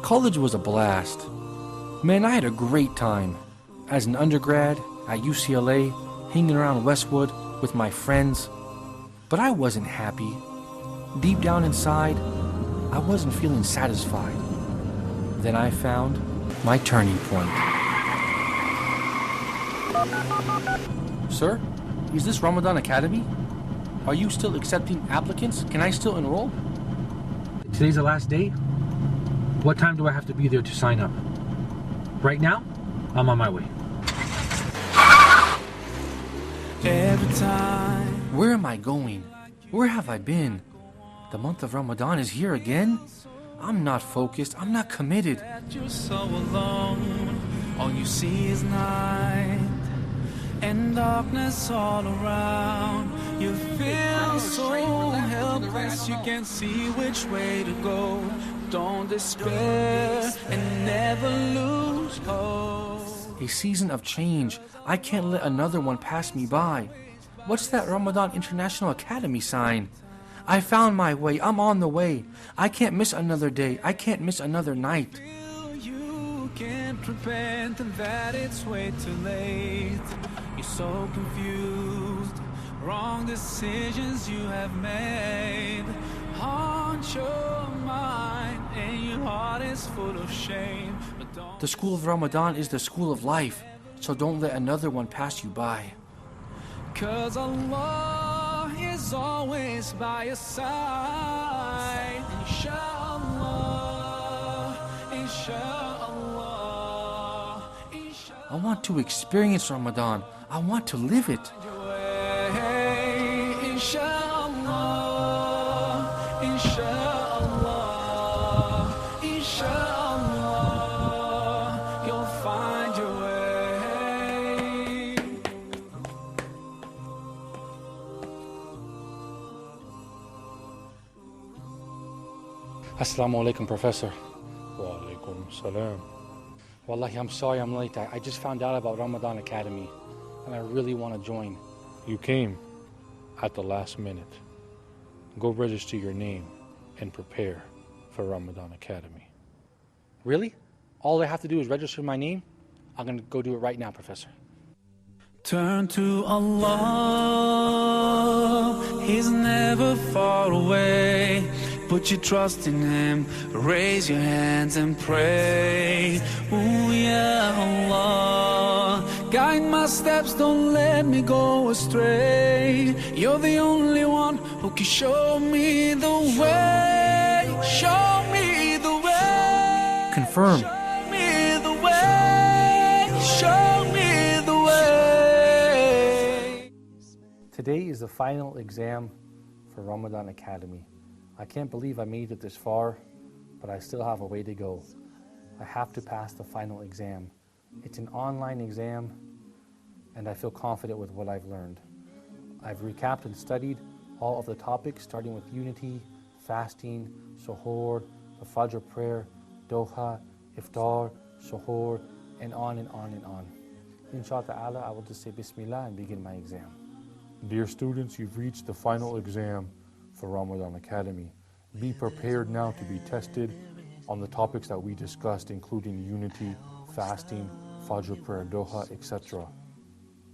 College was a blast. Man, I had a great time. As an undergrad at UCLA, hanging around Westwood with my friends. But I wasn't happy. Deep down inside, I wasn't feeling satisfied. Then I found my turning point. Sir, is this Ramadan Academy? Are you still accepting applicants? Can I still enroll? Today's the last day. What time do I have to be there to sign up? Right now, I'm on my way. Every time. Where am I going? Where have I been? The month of Ramadan is here again? I'm not focused. I'm not committed. You're so alone. All you see is night and darkness all around. You feel so helpless. You can't see which way to go. Don't despair and never lose hope. A season of change. I can't let another one pass me by. What's that Ramadan International Academy sign? I found my way. I'm on the way. I can't miss another day. I can't miss another night. You can't repent and that it's way too late. You're so confused. Wrong decisions you have made haunt your mind and your heart is full of shame. The school of Ramadan is the school of life, so don't let another one pass you by. 'Cause Allah is always by your side. Inshallah, inshallah, inshallah. I want to experience Ramadan. I want to live it. Inshallah, inshallah, inshallah, you'll find your way. Assalamu alaikum, Professor. Wa alaikum salam. Wallahi, I'm sorry I'm late. I just found out about Ramadan Academy, and I really want to join. You came at the last minute. Go register your name and prepare for Ramadan Academy. Really? All I have to do is register my name? I'm going to go do it right now, Professor. Turn to Allah. He's never far away. Put your trust in Him. Raise your hands and pray. Ooh, ya Allah. Guide my steps, don't let me go astray. You're the only one who can show me the way. Show me the way. Confirm. Show me the way. Show me the way. Today is the final exam for Ramadan Academy. I can't believe I made it this far, but I still have a way to go. I have to pass the final exam. It's an online exam, and I feel confident with what I've learned. I've recapped and studied all of the topics, starting with unity, fasting, suhoor, the Fajr prayer, doha, iftar, suhoor, and on and on and on. Inshallah ta'ala, I will just say Bismillah and begin my exam. Dear students, you've reached the final exam for Ramadan Academy. Be prepared now to be tested on the topics that we discussed, including unity, fasting, Fajr prayer, doha, etc.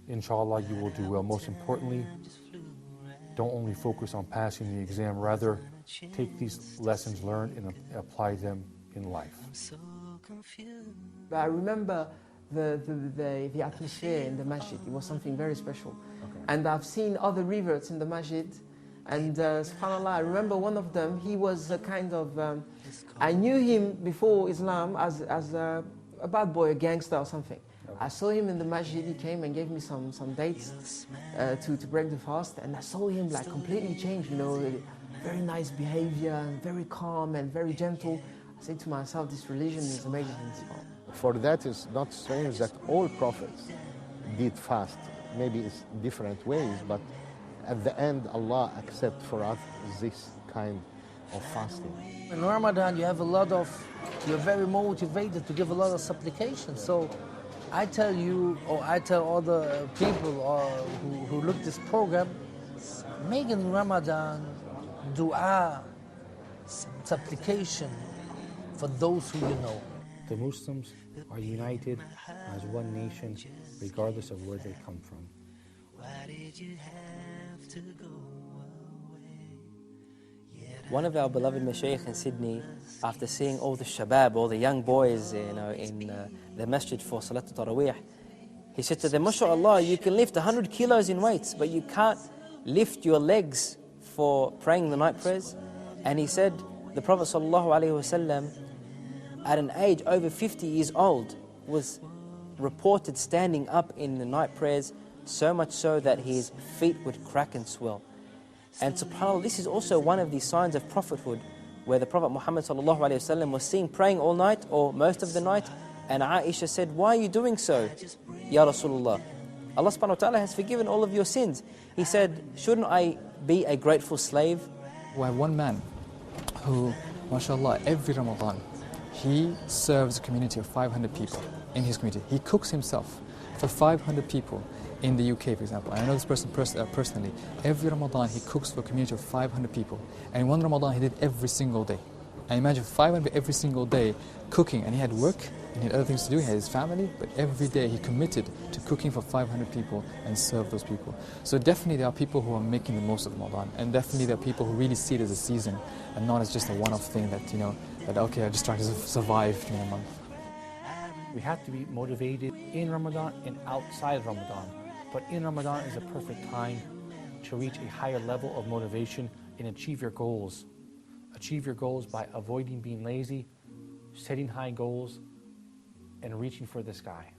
Inshallah, you will do well. Most importantly, don't only focus on passing the exam, rather take these lessons learned and apply them in life. I remember the atmosphere in the masjid. It was something very special. Okay. And I've seen other reverts in the masjid. And subhanAllah, I remember one of them, he was a kind of, I knew him before Islam as a bad boy, a gangster or something. Okay. I saw him in the masjid, he came and gave me some dates to break the fast, and I saw him like completely changed, you know, very nice behavior, and very calm and very gentle. I said to myself, this religion is amazing. For that, it's not strange that all prophets did fast. Maybe it's different ways, but at the end, Allah accepts for us this kind of fasting. In Ramadan, you're very motivated to give a lot of supplications. So I tell you, or I tell all the people who look this program, make in Ramadan dua, supplication, for those who you know. The Muslims are united as one nation, regardless of where they come from. One of our beloved Mashaykh in Sydney, after seeing all the shabab, all the young boys, in the masjid for Salatul Taraweeh, he said to them, MashaAllah, you can lift 100 kilos in weights, but you can't lift your legs for praying the night prayers. And he said, the Prophet ﷺ, at an age over 50 years old, was reported standing up in the night prayers, so much so that his feet would crack and swell. And subhanAllah, this is also one of the signs of prophethood, where the Prophet Muhammad ﷺ was seen praying all night or most of the night, and Aisha said, why are you doing so, Ya Rasulullah? Allah subhanahu wa ta'ala has forgiven all of your sins. He said, shouldn't I be a grateful slave? We have one man who, mashallah, every Ramadan, he serves a community of 500 people in his community. He cooks himself for 500 people in the UK, for example. I know this person personally. Every Ramadan, he cooks for a community of 500 people. And one Ramadan, he did every single day. And imagine 500 every single day cooking, and he had work, and he had other things to do, he had his family, but every day he committed to cooking for 500 people and serve those people. So definitely there are people who are making the most of Ramadan, and definitely there are people who really see it as a season and not as just a one-off thing that, okay, I'm just trying to survive during the month. We have to be motivated in Ramadan and outside of Ramadan. But in Ramadan is a perfect time to reach a higher level of motivation and achieve your goals. Achieve your goals by avoiding being lazy, setting high goals, and reaching for the sky.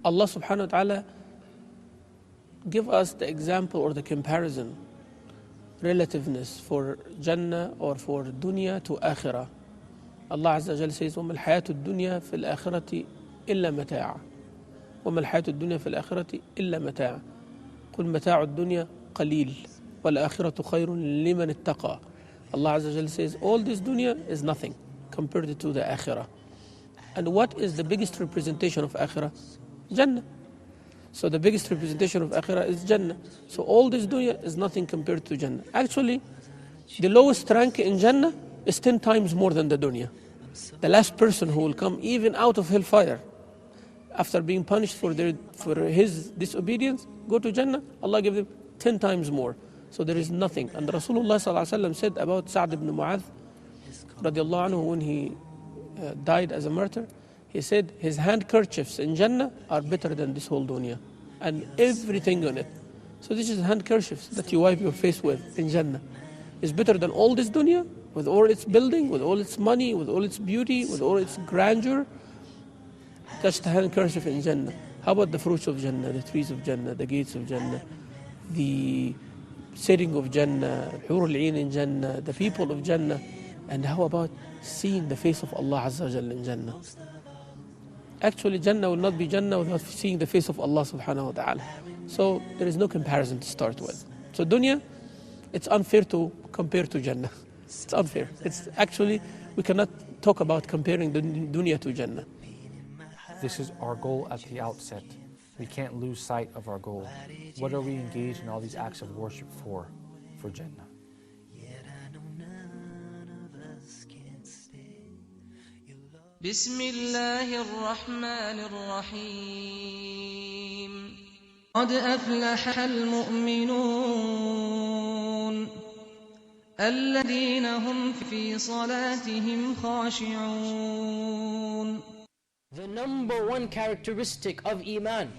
Allah subhanahu wa ta'ala give us the example or the comparison, relativeness for Jannah or for dunya to akhirah. Allah Azza wa Jalla says, وَمَا الْحَيَاةُ الدُّنْيَا فِي الْآخِرَةِ إِلَّا مَتَاعٌ وَمَا الْحَيَاةُ الدُّنْيَا فِي الْآخِرَةِ إِلَّا مَتَاعٌ قُلْ مَتَاعُ الدُّنْيا قَلِيلٌ وَالْآخِرَةُ خَيْرٌ لِمَنِ اتَّقَى. Allah Azza wa Jalla says, all this dunya is nothing compared to the akhirah. And what is the biggest representation of akhirah? Jannah. So the biggest representation of akhirah is Jannah. So all this dunya is nothing compared to Jannah. Actually, the lowest rank in Jannah is 10 times more than the dunya. The last person who will come even out of hellfire after being punished for his disobedience, go to Jannah, Allah give them 10 times more. So there is nothing. And Rasulullah ﷺ said about Sa'd ibn Mu'adh radiallahu anhu, when he died as a martyr, he said his handkerchiefs in Jannah are better than this whole dunya and everything on it. So this is handkerchiefs that you wipe your face with in Jannah. It's better than all this dunya, with all its building, with all its money, with all its beauty, with all its grandeur. Touch the handkerchief in Jannah. How about the fruits of Jannah, the trees of Jannah, the gates of Jannah, the setting of Jannah, Hur al-Ain in Jannah, the people of Jannah? And how about seeing the face of Allah Azza wa Jalla in Jannah? Actually, Jannah will not be Jannah without seeing the face of Allah subhanahu wa ta'ala. So there is no comparison to start with. So dunya, it's unfair to compare to Jannah. It's unfair. It's actually, we cannot talk about comparing the dunya to Jannah. This is our goal at the outset. We can't lose sight of our goal. What are we engaged in all these acts of worship for? For Jannah. بسم الله الرحمن الرحيم قد أفلح المؤمنون الذين هم في صلاتهم خاشعون. The number one characteristic of Iman,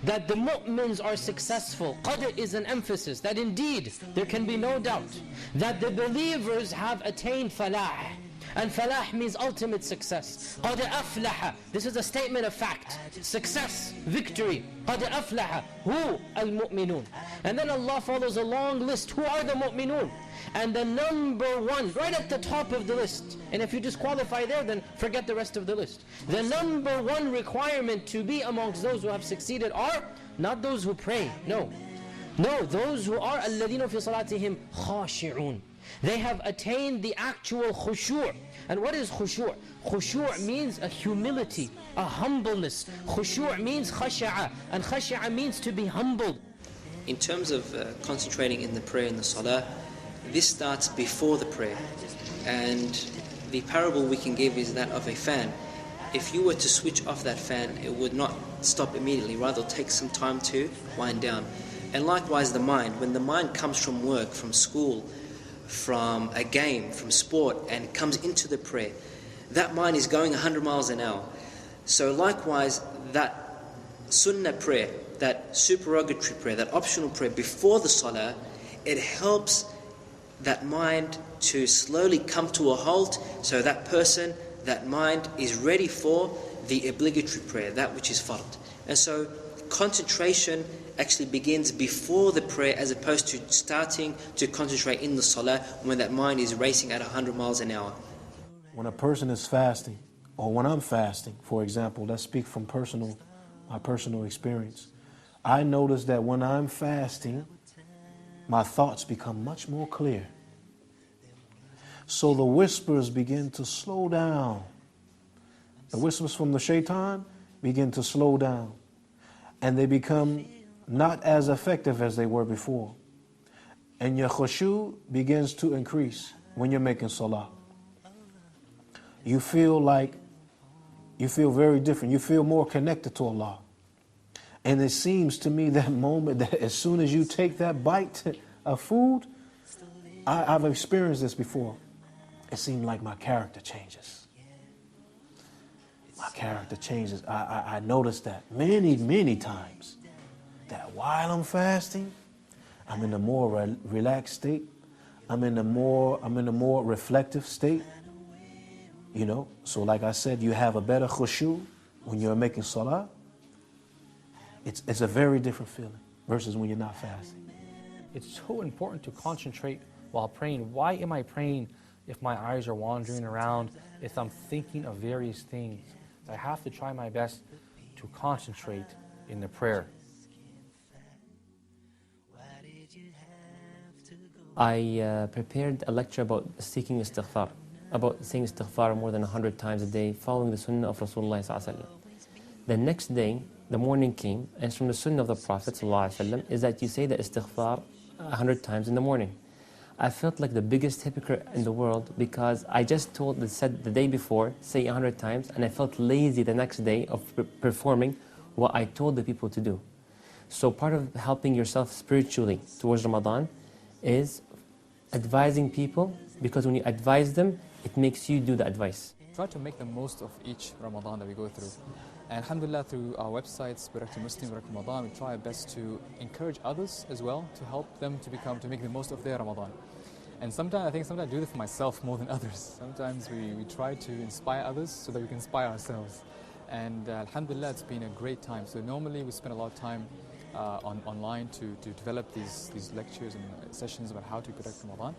that the mu'mins are successful. Qad is an emphasis that indeed there can be no doubt that the believers have attained falah. And falah means ultimate success. قَدْ أَفْلَحَ. This is a statement of fact. Success, victory. قَدْ أَفْلَحَ. Who? Al-mu'minun. And then Allah follows a long list. Who are the mu'minun? And the number one, right at the top of the list. And if you disqualify there, then forget the rest of the list. The number one requirement to be amongst those who have succeeded are not those who pray. No, those who are الَّذِينَ فِي صَلَاتِهِمْ خَاشِعُونَ. They have attained the actual khushu'. And what is khushu'? Khushu' means a humility, a humbleness. Khushu' means khasha'a, and khasha'a means to be humbled. In terms of concentrating in the prayer and the salah, this starts before the prayer. And the parable we can give is that of a fan. If you were to switch off that fan, it would not stop immediately, rather it'll take some time to wind down. And likewise the mind, when the mind comes from work, from school, from a game, from sport, and comes into the prayer, that mind is going 100 miles an hour. So likewise, that sunnah prayer, that supererogatory prayer, that optional prayer before the salah, it helps that mind to slowly come to a halt, so that person, that mind is ready for the obligatory prayer, that which is fard. And so concentration actually begins before the prayer, as opposed to starting to concentrate in the salah when that mind is racing at 100 miles an hour. When a person is fasting, or when I'm fasting, for example, let's speak from my personal experience. I notice that when I'm fasting, my thoughts become much more clear. So the whispers begin to slow down. The whispers from the shaitan begin to slow down. And they become not as effective as they were before. And your khushu begins to increase when you're making salah. You feel very different. You feel more connected to Allah. And it seems to me that moment that as soon as you take that bite of food, I've experienced this before. It seemed like my character changes. My character changes. I noticed that many times, that while I'm fasting, I'm in a more relaxed state. I'm in a more reflective state. You know, so like I said, you have a better khushu when you're making salah. It's a very different feeling versus when you're not fasting. It's so important to concentrate while praying. Why am I praying if my eyes are wandering around, if I'm thinking of various things? I have to try my best to concentrate in the prayer. I prepared a lecture about seeking istighfar, about saying istighfar more than 100 times a day, following the sunnah of Rasulullah ﷺ. The next day, the morning came, and it's from the sunnah of the Prophet ﷺ, is that you say the istighfar 100 times in the morning. I felt like the biggest hypocrite in the world, because I just said the day before, say 100 times, and I felt lazy the next day of performing what I told the people to do. So part of helping yourself spiritually towards Ramadan is advising people, because when you advise them, it makes you do the advice. Try to make the most of each Ramadan that we go through. And alhamdulillah, through our websites, Barak to Muslim, Barak to Ramadan, we try our best to encourage others as well, to help them to make the most of their Ramadan. And sometimes I do this for myself more than others. Sometimes we try to inspire others so that we can inspire ourselves. And alhamdulillah, it's been a great time. So normally we spend a lot of time online to develop these lectures and sessions about how to protect Ramadan.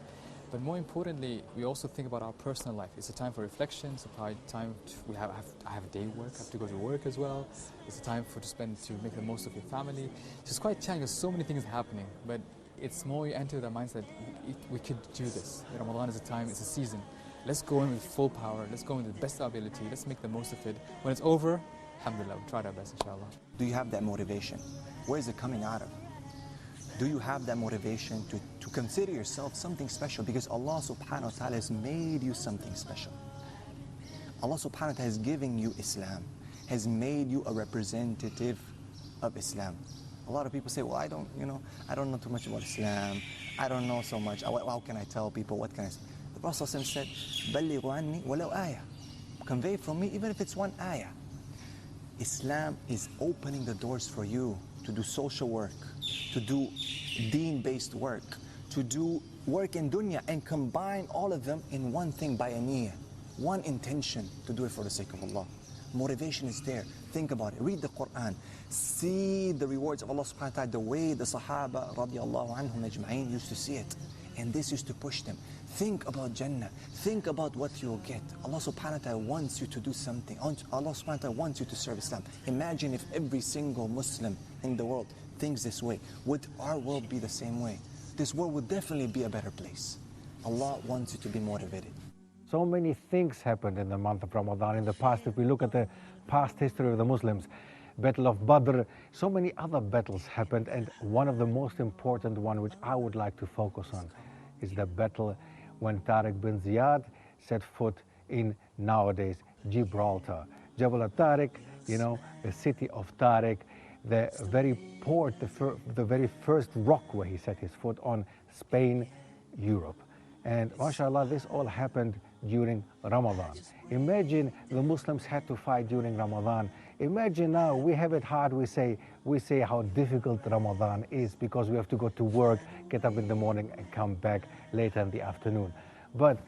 But more importantly, we also think about our personal life. It's a time for reflection. It's a time I have a day work. I have to go to work as well. It's a time to make the most of your family. So it's quite challenging. There's so many things happening. But it's more you enter the mindset, we could do this. Ramadan is a time, it's a season. Let's go in with full power. Let's go in with the best ability. Let's make the most of it. When it's over, alhamdulillah, we'll try our best, inshallah. Do you have that motivation? Where is it coming out of? Do you have that motivation to consider yourself something special? Because Allah subhanahu wa ta'ala has made you something special. Allah subhanahu wa ta'ala has given you Islam, has made you a representative of Islam. A lot of people say, well, I don't know too much about Islam. I don't know so much. How can I tell people? What can I say? The Prophet said, بَلِّغُوا عَنِّي وَلَوْ آيَةً. Convey from me, even if it's one ayah. Islam is opening the doors for you to do social work, to do deen-based work, to do work in dunya, and combine all of them in one thing by a niyyah, one intention to do it for the sake of Allah. Motivation is there. Think about it. Read the Quran. See the rewards of Allah subhanahu wa ta'ala, the way the Sahaba radiallahu anhum ajma'in used to see it. And this used to push them. Think about Jannah. Think about what you will get. Allah subhanahu wa ta'ala wants you to do something. Allah subhanahu wa ta'ala wants you to serve Islam. Imagine if every single Muslim in the world thinks this way. Would our world be the same way? This world would definitely be a better place. Allah wants you to be motivated. So many things happened in the month of Ramadan in the past. If we look at the past history of the Muslims, Battle of Badr. So many other battles happened, and one of the most important one, which I would like to focus on, is the battle when Tariq bin Ziyad set foot in nowadays Gibraltar. Jabal Tariq, you know, the city of Tariq, the very port, the very first rock where he set his foot on Spain, Europe. And mashallah, this all happened during Ramadan. Imagine the Muslims had to fight during Ramadan. Imagine now we have it hard. We say how difficult Ramadan is because we have to go to work, get up in the morning and come back later in the afternoon. But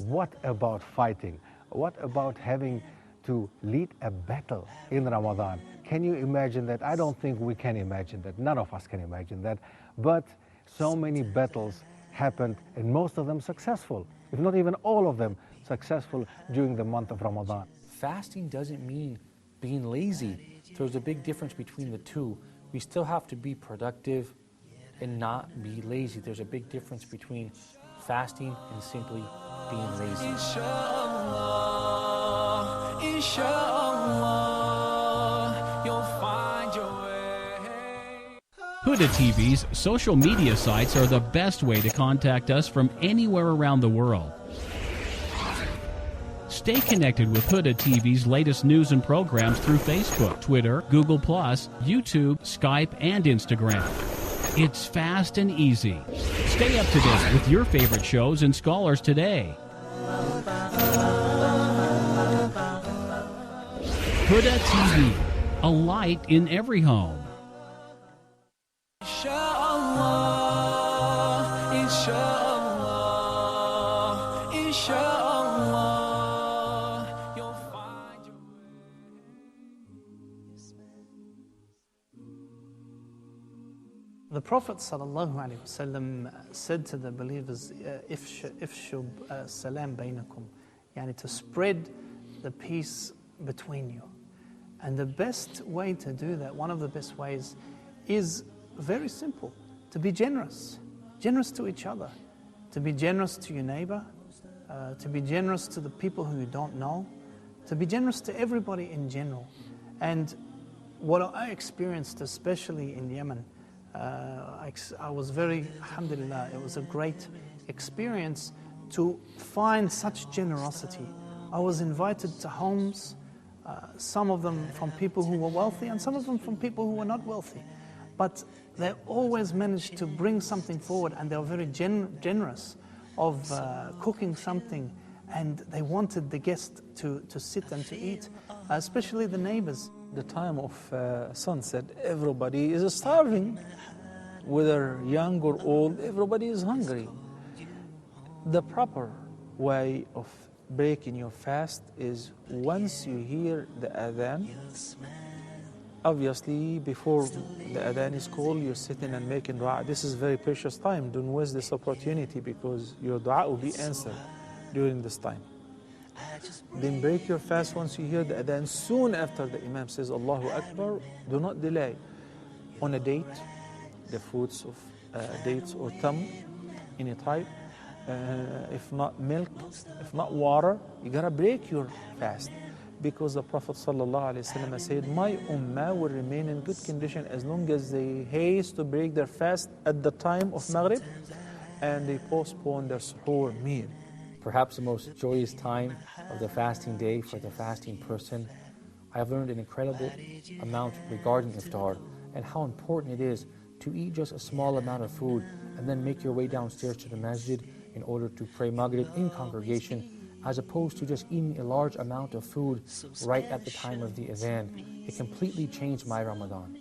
what about fighting? What about having to lead a battle in Ramadan? Can you imagine that? I don't think we can imagine that. None of us can imagine that. But so many battles happened, and most of them successful, if not even all of them successful during the month of Ramadan. Fasting doesn't mean being lazy. There's a big difference between the two. We still have to be productive and not be lazy. There's a big difference between fasting and simply being lazy. Inshallah, inshallah, you'll find your way. Huda TV's social media sites are the best way to contact us from anywhere around the world. Stay connected with Huda TV's latest news and programs through Facebook, Twitter, Google+, YouTube, Skype, and Instagram. It's fast and easy. Stay up to date with your favorite shows and scholars today. Huda TV, a light in every home. Inshallah, inshallah, inshallah, you'll find your way. The Prophet ﷺ said to the believers, ifshu salam bainakum, yani to spread the peace between you. And the best way to do that, one of the best ways, is very simple: to be generous. Generous to each other, to be generous to your neighbor, to be generous to the people who you don't know, to be generous to everybody in general. And what I experienced, especially in Yemen, I was very, alhamdulillah, it was a great experience to find such generosity. I was invited to homes, some of them from people who were wealthy and some of them from people who were not wealthy. But they always managed to bring something forward, and they were very generous of cooking something, and they wanted the guest to sit and to eat, especially the neighbors. The time of sunset, everybody is starving, whether young or old, everybody is hungry. The proper way of breaking your fast is once you hear the adhan. Obviously, before the adhan is called, you're sitting and making dua. This is very precious time. Don't waste this opportunity because your dua will be answered during this time. Then break your fast once you hear the adhan. Soon after the Imam says Allahu Akbar, do not delay. On a date, the fruits of dates or tamr, any type, if not milk, if not water, you gotta break your fast. Because the Prophet ﷺ said, my ummah will remain in good condition as long as they haste to break their fast at the time of Maghrib and they postpone their suhoor meal. Perhaps the most joyous time of the fasting day for the fasting person. I have learned an incredible amount regarding iftar and how important it is to eat just a small amount of food and then make your way downstairs to the masjid in order to pray Maghrib in congregation, as opposed to just eating a large amount of food right at the time of the adhan. It completely changed my Ramadan.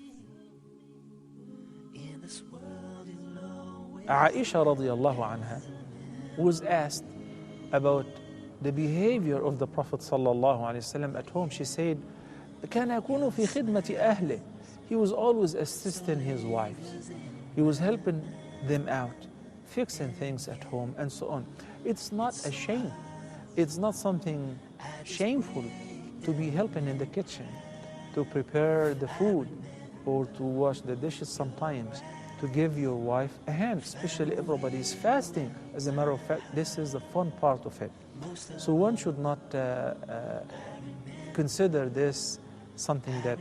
Aisha radiallahu anha was asked about the behavior of the Prophet sallallahu alaihi wasallam at home. She said, كان يكون في خدمة أهله. He was always assisting his wives. He was helping them out, fixing things at home and so on. It's not a shame. It's not something shameful to be helping in the kitchen, to prepare the food or to wash the dishes sometimes, to give your wife a hand, especially everybody is fasting. As a matter of fact, this is the fun part of it. So one should not consider this something that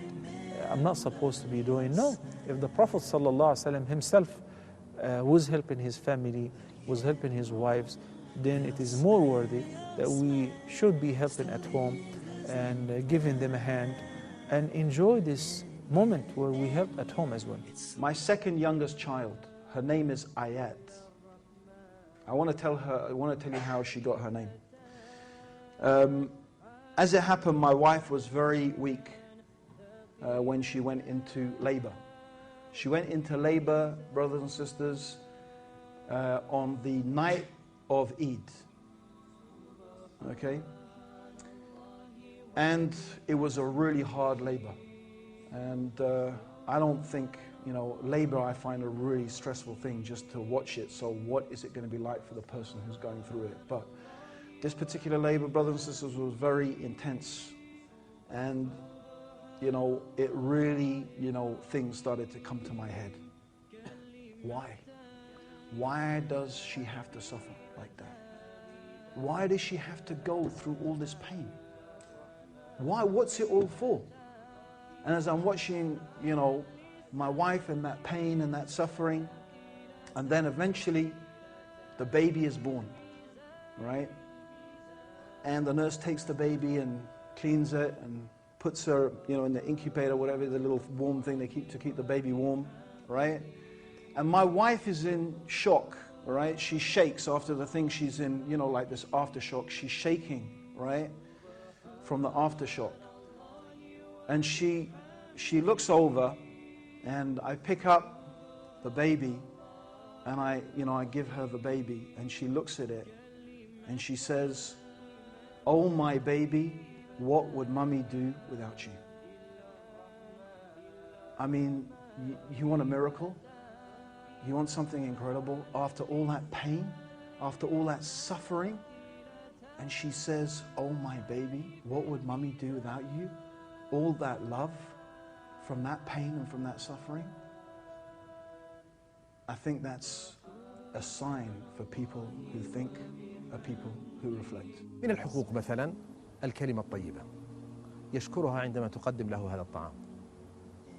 I'm not supposed to be doing. No, if the Prophet ﷺ himself was helping his family, was helping his wives, then it is more worthy that we should be helping at home and giving them a hand and enjoy this moment where we help at home as well. My second youngest child, her name is Ayat. I want to tell you how she got her name. As it happened, my wife was very weak when she went into labor. She went into labor, brothers and sisters, on the night of Eid. Okay? And it was a really hard labor. And I don't think, labor I find a really stressful thing just to watch it. So what is it going to be like for the person who's going through it? But this particular labor, brothers and sisters, was very intense. And, it really, things started to come to my head. Why? Why does she have to suffer like that? Why does she have to go through all this pain? Why? What's it all for? And as I'm watching, my wife and that pain and that suffering, and then eventually the baby is born, right? And the nurse takes the baby and cleans it and puts her, in the incubator, whatever, the little warm thing they keep to keep the baby warm, right? And my wife is in shock, right? She shakes after the thing she's in, like this aftershock. She's shaking, right? From the aftershock. And she looks over, and I pick up the baby, and I give her the baby, and she looks at it, and she says, "Oh, my baby, what would Mummy do without you?" I mean, you want a miracle? You want something incredible? After all that pain, after all that suffering, and she says, "Oh, my baby, what would Mummy do without you?" All that love from that pain and from that suffering. I think that's a sign for people who think, are people who reflect. من الحقوق مثلا الكلمة الطيبة، يشكرها عندما تقدم له هذا الطعام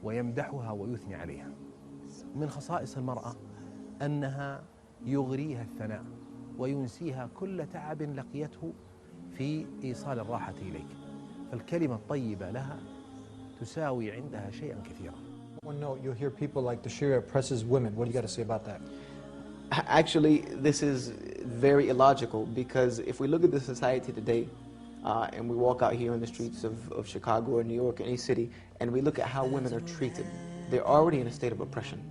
ويمدحها ويثني عليها. من خصائص المرأة أنها يغريها الثناء وينسيها كل تعب لقيته في إيصال الراحة إليك. فالكلمة الطيبة لها تساوي عندها شيئا كثيرا. One note, you'll hear people like the Sharia oppresses women. What do you got to say about that? Actually, this is very illogical, because if we look at the society today, and we walk out here in the streets of Chicago or New York or any city, and we look at how women are treated, they're already in a state of oppression.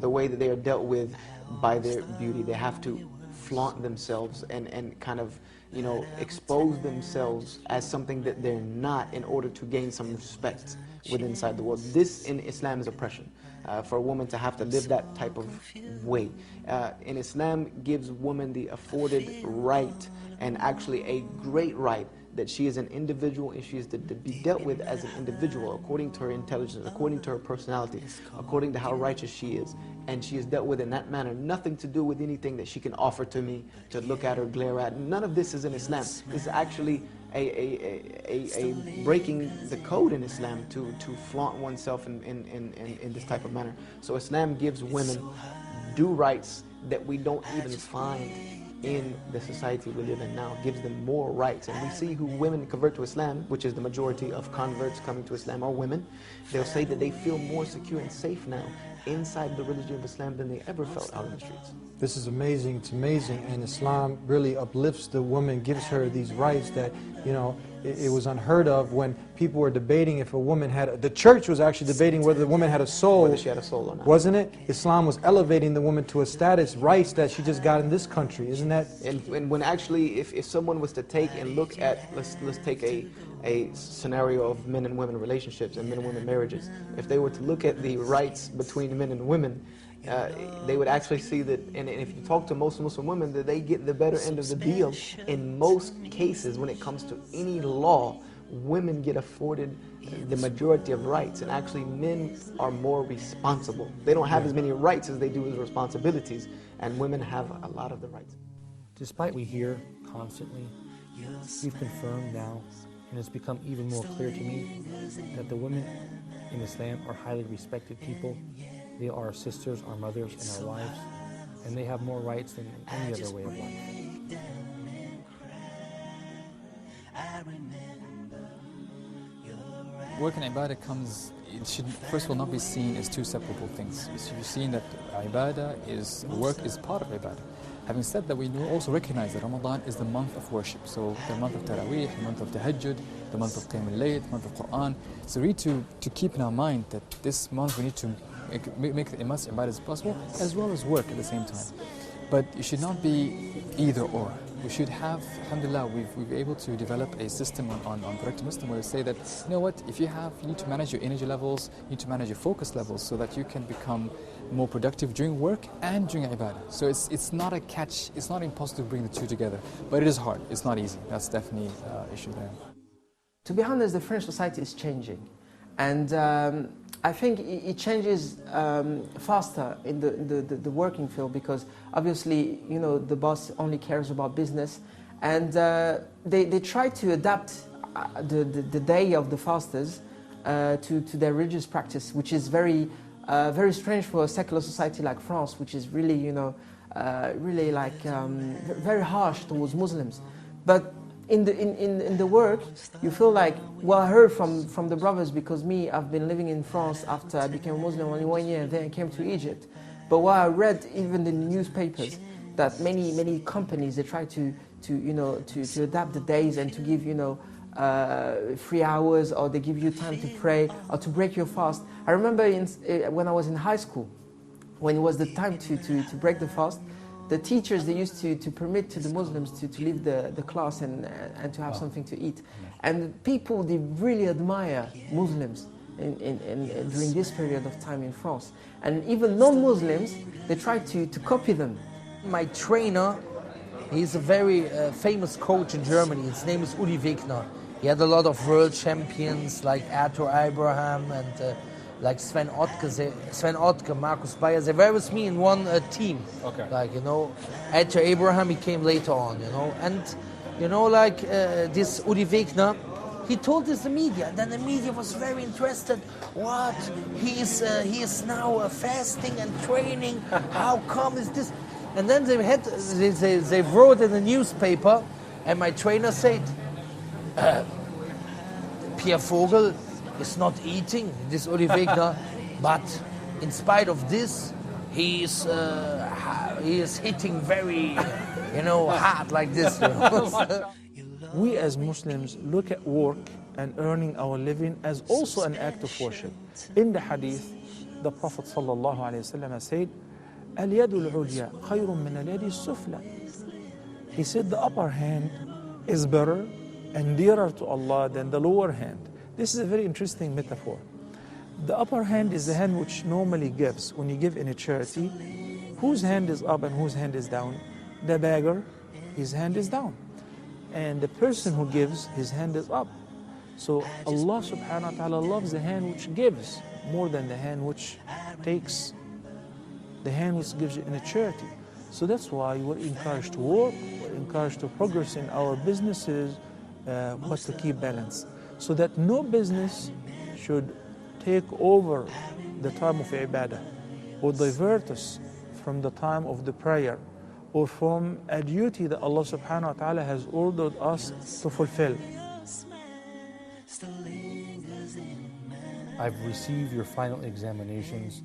The way that they are dealt with by their beauty, they have to flaunt themselves and kind of, expose themselves as something that they're not in order to gain some respect inside the world. This in Islam is oppression. For a woman to have to live that type of way. In Islam gives women the afforded right, and actually a great right, that she is an individual and she is to be dealt with as an individual according to her intelligence, according to her personality, according to how righteous she is. And she is dealt with in that manner. Nothing to do with anything that she can offer to me, to look at or glare at. None of this is in Islam. This is actually a breaking the code in Islam to flaunt oneself in this type of manner. So Islam gives women due rights that we don't even find in the society we live in now. Gives them more rights. And we see who women convert to Islam, which is the majority of converts coming to Islam are women. They'll say that they feel more secure and safe now inside the religion of Islam than they ever felt out in the streets. This is amazing. It's amazing. And Islam really uplifts the woman, gives her these rights that, it was unheard of when people were debating if a woman had, the church was actually debating whether the woman had a soul. Whether she had a soul or not. Wasn't it? Islam was elevating the woman to a status, rights that she just got in this country. Isn't that? And when actually, if someone was to take and look at, let's take a scenario of men and women relationships and men and women marriages. If they were to look at the rights between men and women, they would actually see that, and if you talk to most Muslim women, that they get the better end of the deal. In most cases, when it comes to any law, women get afforded the majority of rights, and actually men are more responsible. They don't have as many rights as they do as responsibilities, and women have a lot of the rights. Despite we hear constantly, we've confirmed now And it's become even more clear to me that the women in Islam are highly respected people. They are our sisters, our mothers, and our wives, and they have more rights than any other way of life. Work and ibadah comes, it should first of all not be seen as two separable things. It should be seen that work is part of ibadah. Having said that, we also recognize that Ramadan is the month of worship. So the month of Taraweeh, the month of Tahajjud, the month of Qiyam al-Layl, the month of Quran. So we need to keep in our mind that this month we need to make as much ibadah as possible, as well as work at the same time. But it should not be either or. We should have, alhamdulillah, we've been able to develop a system on Corrective Muslim where we say that, you know what, if you need to manage your energy levels, you need to manage your focus levels so that you can become more productive during work and during ibadah. So it's not a catch, it's not impossible to bring the two together, but it is hard, it's not easy. That's definitely an issue there. To be honest, the French society is changing. And I think it changes faster in the working field because obviously, you know, the boss only cares about business, and they try to adapt the day of the fasters to their religious practice, which is very strange for a secular society like France, which is really, you know, really like very harsh towards Muslims. But in the work, you feel like, well, I heard from the brothers, because I've been living in France after I became a Muslim only 1 year, and then I came to Egypt. But what I read even in the newspapers, that many companies, they try to adapt the days and to give, you know, 3 hours, or they give you time to pray or to break your fast. I remember when I was in high school, when it was the time to break the fast, the teachers, they used to permit to the Muslims to leave the class and to have something to eat. And people, they really admire Muslims during this period of time in France. And even non-Muslims, they try to copy them. My trainer, he's a very famous coach in Germany. His name is Uli Wegner. He had a lot of world champions like Arthur Abraham and like Sven Ottke, Marcus Bayer. They were with me in one team. Okay. Like, you know, Arthur Abraham, he came later on, you know. And, you know, like this Uli Wegner, he told this the media, and then the media was very interested. What? He is now fasting and training. How come is this? And then they wrote in the newspaper, and my trainer said, Pierre Vogel is not eating, this Uli Wegner, but in spite of this, he is hitting very, you know, hard like this. You know? We as Muslims look at work and earning our living as also an act of worship. In the hadith, the Prophet ﷺ said, اليد العليا خير من اليد السفلى. He said the upper hand is better and dearer to Allah than the lower hand. This is a very interesting metaphor. The upper hand is the hand which normally gives. When you give in a charity, whose hand is up and whose hand is down? The beggar, his hand is down. And the person who gives, his hand is up. So Allah subhanahu wa ta'ala loves the hand which gives more than the hand which takes, the hand which gives you in a charity. So that's why we're encouraged to work, we're encouraged to progress in our businesses, but to keep balance. So that no business should take over the time of ibadah or divert us from the time of the prayer or from a duty that Allah subhanahu wa ta'ala has ordered us to fulfill. I've received your final examinations,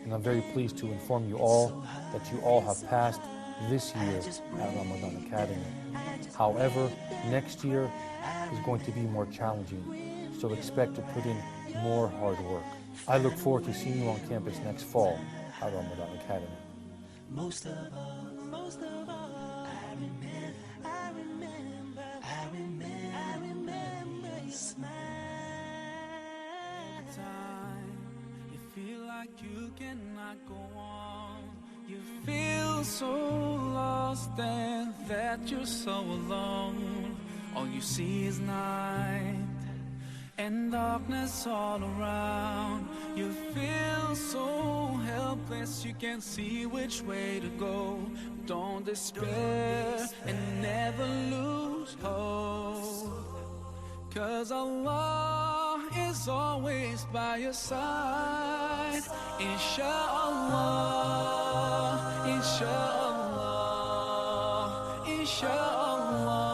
and I'm very pleased to inform you all that you all have passed this year at Ramadan Academy. However, next year is going to be more challenging, so expect to put in more hard work. I look forward to seeing you on campus next fall at Ramadan Academy. Most of all, I remember your smile. Time, you feel like you cannot go on. You feel so lost and that you're so alone. All you see is night and darkness all around. You feel so helpless, you can't see which way to go. Don't despair and never lose hope, 'cause Allah is always by your side. Insha'Allah, Insha'Allah, Insha'Allah.